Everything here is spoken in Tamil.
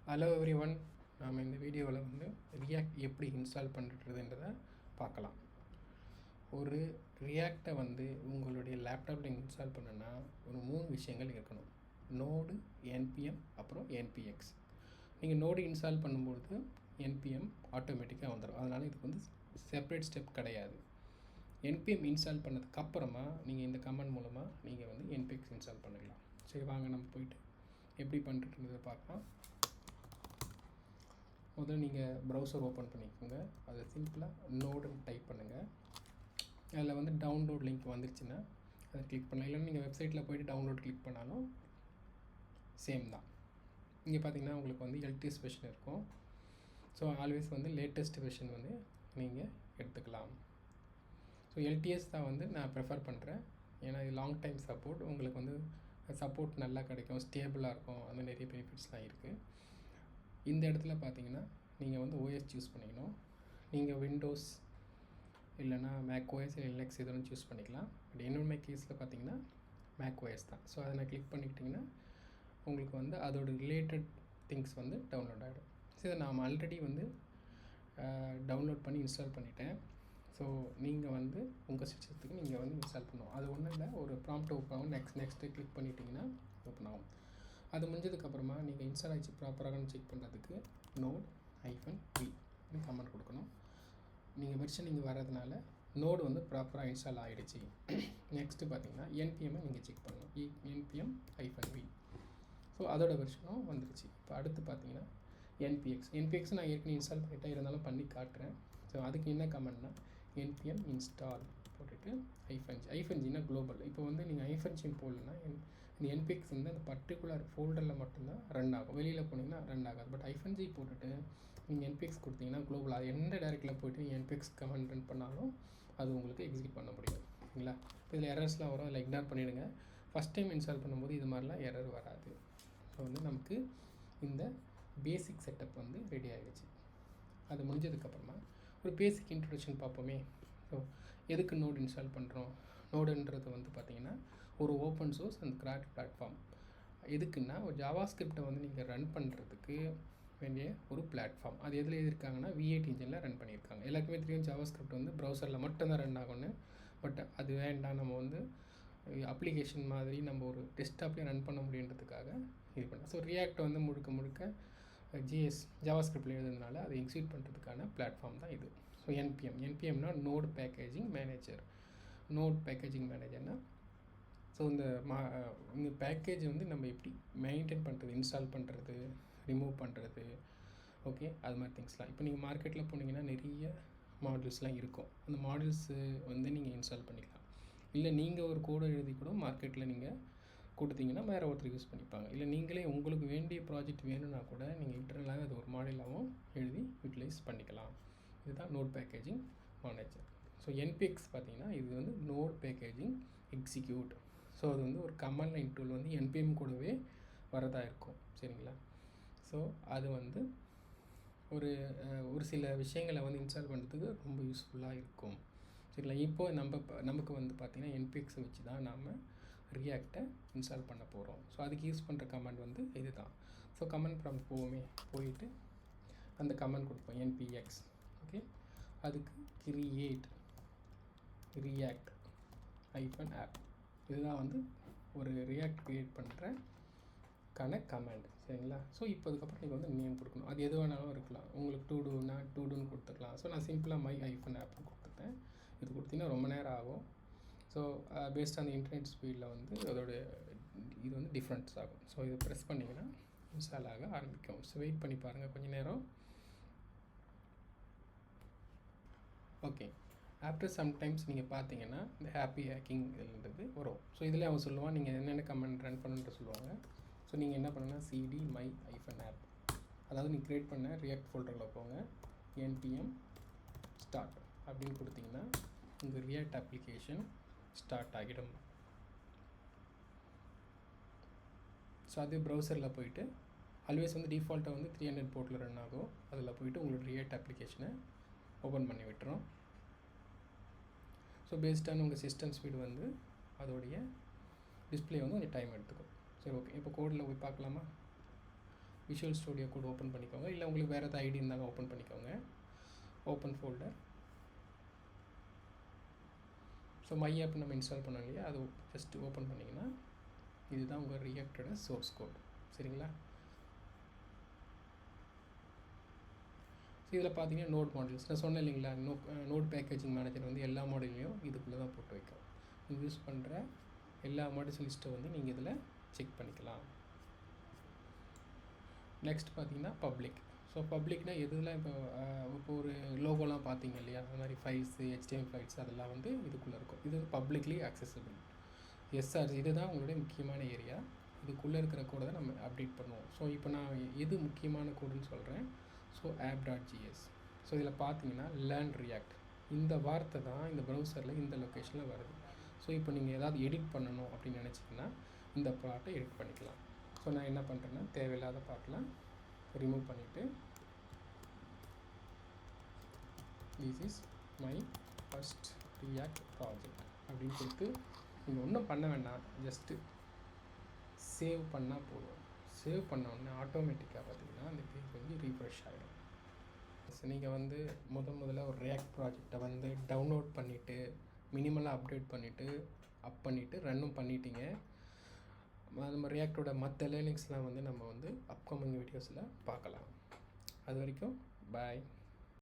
Hello every one. நாம் இந்த வீடியோவில் வந்து ரியாக்ட் எப்படி இன்ஸ்டால் பண்ணுறதுன்றதை பார்க்கலாம். ஒரு ரியாக்டை வந்து உங்களுடைய லேப்டாப்பில் இன்ஸ்டால் பண்ணுன்னா ஒரு 3 விஷயங்கள் இருக்கணும். நோடு, என்பிஎம், அப்புறம் என்பிஎக்ஸ். நீங்கள் நோடு இன்ஸ்டால் பண்ணும்பொழுது என்பிஎம் ஆட்டோமேட்டிக்காக வந்துடும். அதனால் இதுக்கு வந்து செப்பரேட் ஸ்டெப் கிடையாது. என்பிஎம் இன்ஸ்டால் பண்ணதுக்கப்புறமா நீங்கள் இந்த கமெண்ட் மூலமாக நீங்கள் வந்து என்பிஎக்ஸ் இன்ஸ்டால் பண்ணிக்கலாம். சரி, வாங்க நம்ம போயிட்டு எப்படி பண்ணுறதுன்றதை பார்க்கலாம். முதல்ல நீங்கள் ப்ரௌசர் ஓப்பன் பண்ணிக்கோங்க. அதை சிம்பிளாக நோடுன்னு டைப் பண்ணுங்கள். அதில் வந்து டவுன்லோட் லிங்க் வந்துருச்சுன்னா அதை கிளிக் பண்ணலாம். இல்லைன்னா நீங்கள் வெப்சைட்டில் போய்ட்டு டவுன்லோட் கிளிக் பண்ணாலும் சேம் தான். இங்கே பார்த்தீங்கன்னா உங்களுக்கு வந்து எல்டிஎஸ் வெர்ஷன் இருக்கும். ஸோ ஆல்வேஸ் வந்து லேட்டஸ்ட் வெர்ஷன் வந்து நீங்கள் எடுத்துக்கலாம். ஸோ எல்டிஎஸ் தான் வந்து நான் ப்ரிஃபர் பண்ணுறேன். ஏன்னா இது லாங் டைம் சப்போர்ட். உங்களுக்கு வந்து சப்போர்ட் நல்லா கிடைக்கும், ஸ்டேபிளாக இருக்கும். அந்த நிறைய பெனிஃபிட்ஸ்லாம் இருக்குது. இந்த இடத்துல பார்த்தீங்கன்னா நீங்கள் வந்து ஓஎஸ் சூஸ் பண்ணிக்கணும். நீங்கள் விண்டோஸ் இல்லைனா மேக் ஓஎஸ் இல்லை லினக்ஸ் எதுவும் சூஸ் பண்ணிக்கலாம். பட் என்னோட கேஸில் பார்த்தீங்கன்னா மேக் ஓஎஸ் தான். ஸோ அதை நான் கிளிக் பண்ணிக்கிட்டிங்கன்னா உங்களுக்கு வந்து அதோட ரிலேட்டட் திங்ஸ் வந்து டவுன்லோட் ஆகிடும். ஸோ இதை நான் ஆல்ரெடி வந்து டவுன்லோட் பண்ணி இன்ஸ்டால் பண்ணிட்டேன். ஸோ நீங்கள் வந்து உங்கள் சிஸ்டத்துக்கு நீங்கள் வந்து இன்ஸ்டால் பண்ணுவோம். அது ஒன்றும் இல்லை, ஒரு ப்ராம்ப்ட் ஓப்பன் ஆகும். நெக்ஸ்ட்டு கிளிக் பண்ணிட்டீங்கன்னா ஓப்பன் ஆகும். அது முடிஞ்சதுக்கப்புறமா நீங்கள் இன்ஸ்டால் ஆகிடுச்சு ப்ராப்பராக செக் பண்ணுறதுக்கு நோட் -v கமெண்ட் கொடுக்கணும். நீங்கள் வெர்ஷன் நீங்கள் வர்றதுனால நோடு வந்து ப்ராப்பராக இன்ஸ்டால் ஆகிடுச்சு. நெக்ஸ்ட்டு பார்த்தீங்கன்னா என்பிஎம்மை நீங்கள் செக் பண்ணணும். -v. ஸோ அதோட வெர்ஷனும் வந்துடுச்சு. இப்போ அடுத்து பார்த்தீங்கன்னா என்பிஎக்ஸ் நான் ஏற்கனவே இன்ஸ்டால் பண்ணிட்டேன், இருந்தாலும் பண்ணி காட்டுறேன். ஸோ அதுக்கு என்ன கமெண்ட்னா npm install போட்டுட்டு -g குளோபல். இப்போ வந்து நீங்கள் -g போடலன்னா இந்த என்பிஎக்ஸ் வந்து அந்த பர்டிகுலர் ஃபோல்டரில் மட்டும்தான் ரன் ஆகும். வெளியில் போனீங்கன்னா ரன் ஆகாது. பட் -g போட்டுட்டு நீங்கள் என்பிஎக்ஸ் கொடுத்தீங்கன்னா குளோபல், அது எந்த டேரக்டில் போய்ட்டு நீங்கள் என்பிஎக்ஸ் கமெண்ட் ரன் பண்ணாலும் அது உங்களுக்கு எக்ஸிக்யூட் பண்ண முடியும். சரிங்களா? இப்போ இதில் எரர்ஸ்லாம் வரும், அதில் இக்னோர் பண்ணிவிடுங்க. ஃபஸ்ட் டைம் இன்ஸ்டால் பண்ணும்போது இது மாதிரிலாம் எரர் வராது. ஸோ வந்து நமக்கு இந்த பேசிக் செட்டப் வந்து ரெடி ஆகிடுச்சு. அது முடிஞ்சதுக்கப்புறமா ஒரு பேசிக் இன்ட்ரொடக்ஷன் பார்ப்போமே. ஸோ எதுக்கு நோடு இன்ஸ்டால் பண்ணுறோம்? நோடுன்றது வந்து பார்த்திங்கன்னா ஒரு open source and crack platform. எதுக்குன்னா ஒரு ஜாவா ஸ்கிரிப்டை வந்து நீங்கள் ரன் பண்ணுறதுக்கு வேண்டிய ஒரு பிளாட்ஃபார்ம். அது எதில் எழுதியிருக்காங்கன்னா V8 இன்ஜினில் ரன் பண்ணியிருக்காங்க. எல்லாருக்குமே தெரியும் ஜாவா ஸ்கிரிப்ட் வந்து ப்ரௌசரில் மட்டும்தான் ரன் ஆகும்னு. பட் அது வேண்டாம், நம்ம வந்து அப்ளிகேஷன் மாதிரி நம்ம ஒரு டெஸ்க்டாப்லேயே ரன் பண்ண முடியுன்றதுக்காக இது பண்ணலாம். ஸோ ரியாக்ட் வந்து முழுக்க ஜாவா ஸ்கிரிப்டில் எழுதுனால அதை எக்ஸிக்யூட் பண்ணுறதுக்கான பிளாட்ஃபார்ம் தான் இது. ஸோ என்பிஎம்னா node packaging manager. Node packaging மேனேஜர்னால் ஸோ இந்த பேக்கேஜ் வந்து நம்ம எப்படி மெயின்டைன் பண்ணுறது, இன்ஸ்டால் பண்ணுறது, ரிமூவ் பண்ணுறது, ஓகே, அது மாதிரி திங்ஸ்லாம். இப்போ நீங்கள் மார்க்கெட்டில் போனீங்கன்னா நிறைய மாடல்ஸ்லாம் இருக்கும். அந்த மாடல்ஸு வந்து நீங்கள் இன்ஸ்டால் பண்ணிக்கலாம். இல்லை நீங்கள் ஒரு கோடை எழுதி கூட மார்க்கெட்டில் நீங்கள் கொடுத்தீங்கன்னா வேறு ஒருத்தர் யூஸ் பண்ணிப்பாங்க. இல்லை நீங்களே உங்களுக்கு வேண்டிய ப்ராஜெக்ட் வேணும்னா கூட நீங்கள் இன்டர்னலாக அது ஒரு மாடலாகவும் எழுதி யூட்டிலைஸ் பண்ணிக்கலாம். இதுதான் node packaging manager. So NPX பார்த்தீங்கன்னா இது வந்து நோட் பேக்கேஜிங் எக்ஸிக்யூட். ஸோ அது வந்து ஒரு கமாண்ட் லைன் டூல் வந்து என்பிஎம் கூடவே வரதா இருக்கும். சரிங்களா? ஸோ அது வந்து ஒரு சில விஷயங்களை வந்து இன்ஸ்டால் பண்ணுறதுக்கு ரொம்ப யூஸ்ஃபுல்லாக இருக்கும். சரிங்களா? இப்போ நமக்கு வந்து பார்த்திங்கன்னா என்பிஎக்ஸை வச்சு தான் நாம் ரியாக்டை இன்ஸ்டால் பண்ண போகிறோம். ஸோ அதுக்கு யூஸ் பண்ணுற கமெண்ட் வந்து இது தான். ஸோ கமெண்ட் ப்ராம்ப்ட் போயிட்டு அந்த கமெண்ட் கொடுப்போம் npx. ஓகே, அதுக்கு கிரியேட் ரியாக்ட் -app. இதுதான் வந்து ஒரு ரியாக்ட் க்ரியேட் பண்ணுறக்கான கமெண்ட். சரிங்களா? ஸோ இப்போ அதுக்கப்புறம் நீங்கள் வந்து நேம் கொடுக்கணும். அது எது வேணாலும் இருக்கலாம். உங்களுக்கு டூடுன்னு கொடுத்துக்கலாம். ஸோ நான் சிம்பிளாக -app கொடுத்துட்டேன். இது கொடுத்தீங்கன்னா ரொம்ப நேரம் ஆகும். ஸோ பேஸ்ட் ஆன் இன்டர்நெட் ஸ்பீடில் வந்து அதோடைய இது வந்து டிஃப்ரென்ஸ் ஆகும். ஸோ இதை ப்ரெஸ் பண்ணிங்கன்னா இன்ஸ்டால் ஆக ஆரம்பிக்கும். ஸோ வெயிட் பண்ணி பாருங்கள் கொஞ்சம் நேரம். ஓகே, ஆஃப்டர் சம்டைம்ஸ் நீங்கள் பார்த்தீங்கன்னா இந்த ஹாப்பி ஹேக்கிங் இதுன்றது வரும். ஸோ இதில் அவன் சொல்லுவான் நீங்கள் என்னென்ன கமெண்ட் ரன் பண்ணுன்ற சொல்லுவாங்க. ஸோ நீங்கள் என்ன பண்ணுன்னா cd -app, அதாவது நீங்கள் க்ரியேட் பண்ண ரியாக்ட் ஃபோல்டரில் போங்க, npm ஸ்டார்ட் அப்படின்னு கொடுத்தீங்கன்னா உங்கள் ரியாக்ட் அப்ளிகேஷன் ஸ்டார்ட் ஆகிடும். ஸோ அது ப்ரௌசரில் போயிட்டு ஆல்வேஸ் வந்து டிஃபால்ட்டாக வந்து 300 போர்ட்டில் ரன் ஆகும். அதில் போய்ட்டு உங்களோட ரியாக்ட் அப்ளிகேஷனை ஓப்பன் பண்ணி விட்டுரும். ஸோ பேஸ்டான உங்கள் சிஸ்டம் ஸ்பீடு வந்து அதோடைய டிஸ்பிளே வந்து கொஞ்சம் டைம் எடுத்துக்கும். சரி, ஓகே, இப்போ கோடில் போய் பார்க்கலாமா? விஷுவல் ஸ்டுடியோ கோட் ஓப்பன் பண்ணிக்கோங்க. இல்லை உங்களுக்கு வேறு ஏதாவது ஐடி இருந்தாங்க ஓப்பன் பண்ணிக்கோங்க. Open folder. So my app நம்ம இன்ஸ்டால் பண்ணோம் இல்லையா, அது ஜஸ்ட்டு ஓப்பன் பண்ணிங்கன்னா இதுதான் உங்கள் ரியாக்டோட சோர்ஸ் கோட். சரிங்களா? ஸோ இதில் பார்த்தீங்கன்னா நோட் மாடல்ஸ் நான் சொன்னேன் இல்லைங்களா, நோட் பேக்கேஜிங் மேனேஜர் வந்து எல்லா மாடல்லையும் இதுக்குள்ளே தான் போட்டு வைக்கும். நீங்கள் யூஸ் பண்ணுற எல்லா மாடல்ஸ் லிஸ்ட்டை வந்து நீங்கள் இதில் செக் பண்ணிக்கலாம். நெக்ஸ்ட் பார்த்தீங்கன்னா பப்ளிக். ஸோ பப்ளிக்னால் எதுலாம் இப்போ ஒரு லோகோலாம் பார்த்தீங்க இல்லையா, அந்த மாதிரி ஃபைல்ஸு HTML ஃபைல்ஸ் அதெல்லாம் வந்து இதுக்குள்ளே இருக்கும். இது பப்ளிக்லி அக்சசபிள். எஸ்ஆர்சி இதுதான் உங்களுடைய முக்கியமான ஏரியா. இதுக்குள்ளே இருக்கிற கோடை தான் நம்ம அப்டேட் பண்ணுவோம். ஸோ இப்போ நான் எது முக்கியமான கோடுன்னு சொல்கிறேன். So app.js. ஸோ இதில் பார்த்தீங்கன்னா லேர்ன் ரியாக்ட் இந்த வார்த்தை தான் இந்த ப்ரௌசரில் இந்த லொக்கேஷனில் வருது. ஸோ இப்போ நீங்கள் ஏதாவது எடிட் பண்ணணும் அப்படின்னு நினச்சிங்கன்னா இந்த பார்ட்டை எடிட் பண்ணிக்கலாம். ஸோ நான் என்ன பண்ணுறேன்னா தேவையில்லாத பார்ட்லாம் ரிமூவ் பண்ணிவிட்டு this is my first react project அப்படின்னு கொடுத்து நீங்கள் ஒன்றும் பண்ண வேண்டாம், ஜஸ்ட்டு சேவ் பண்ணால் போதும். சேவ் பண்ணோடனே ஆட்டோமேட்டிக்காக பார்த்தீங்கன்னா அந்த பேஜ் வந்து ரீஃப்ரெஷ் ஆகிடும். ஸோ நீங்கள் வந்து முதல்ல ஒரு ரியாக்ட் ப்ராஜெக்டை வந்து டவுன்லோட் பண்ணிவிட்டு மினிமலாக அப்டேட் பண்ணிவிட்டு அப் பண்ணிவிட்டு ரன்னும் பண்ணிட்டீங்க. நம்ம ரியாக்டோட மற்ற லேர்னிங்ஸ்லாம் வந்து நம்ம வந்து அப்கமிங் வீடியோஸில் பார்க்கலாம். அது வரைக்கும் பாய்.